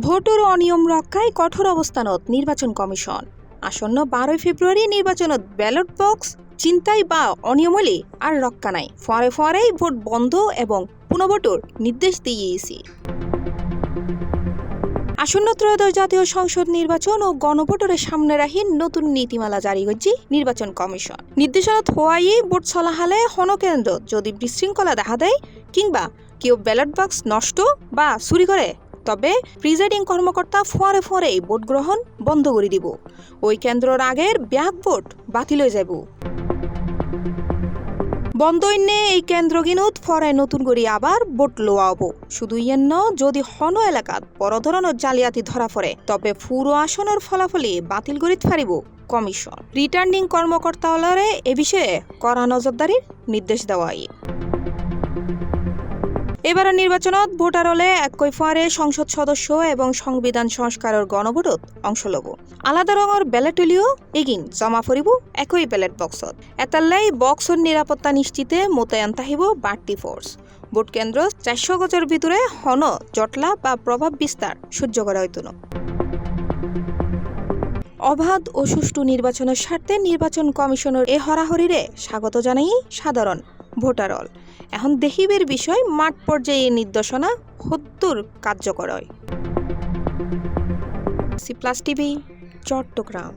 ভোটের অনিয়ম রক্ষায় কঠোর অবস্থানত নির্বাচন কমিশন। আসন্ন 12 ফেব্রুয়ারি নির্বাচনত ব্যালট বক্স চিন্তাই বা অনিয়ম হলে আর রক্ষা নাই। ফরে ফরেই ভোট বন্ধ এবং পুনঃভোটের নির্দেশ দিয়েছি। আসন্ন ত্রয়োদশ জাতীয় সংসদ নির্বাচন ও গণভোটের সামনে রাখি নতুন নীতিমালা জারি করছে নির্বাচন কমিশন। নির্দেশনাত হওয়াই ভোট চলাহালে কেন্দ্র যদি বিশৃঙ্খলা দেখা দেয় কিংবা কেউ ব্যালট বক্স নষ্ট বা চুরি করে, তবে প্রিজাইডিং কর্মকর্তা ফরে ফরেই ভোট গ্রহণ বন্ধ করে দিব। ওই কেন্দ্রের আগের ব্যাক ভোট বাতিল হয়ে যাব। বন্ধ ইন্নে এই কেন্দ্র গিনুত ফরে নতুন করে আবার ভোট লোয়া হব। শুধু ইয়েন্ন যদি হন এলাকাত বড় ধরনের জালিয়াতি ধরা পড়ে, তবে পুরো আসনের ফলাফলই বাতিল করিত পারিব কমিশন। রিটার্নিং কর্মকর্তালরে এ বিষয়ে কড়া নজরদারির নির্দেশ দেওয়াই। এবারের নির্বাচনত ভোটার হলে একই ফারে সংসদ সদস্য এবং সংবিধান সংস্কারের গণভোটত অংশ লব। আলাদা রঙের ব্যালটলিও এগিন জমা পড়িব একই ব্যালট বক্সত। এতাল্লাই বক্সর নিরাপত্তা নিশ্চিতে মোতায়েন থাকিব বাড়তি ফোর্স। ভোট কেন্দ্র 400 গজের ভিতরে হন জটলা বা প্রভাব বিস্তার সহ্য করা হইত না। অবাধ ও সুষ্ঠু নির্বাচনের স্বার্থে নির্বাচন কমিশনের এ হরাহরিরে স্বাগত জানাই সাধারণ ভোটারল। এখন দেখিবের বিষয় মাঠ পর্যায়ে নির্দেশনা হদ্দুর কার্যকর হয়। C plus TV, Chittagong.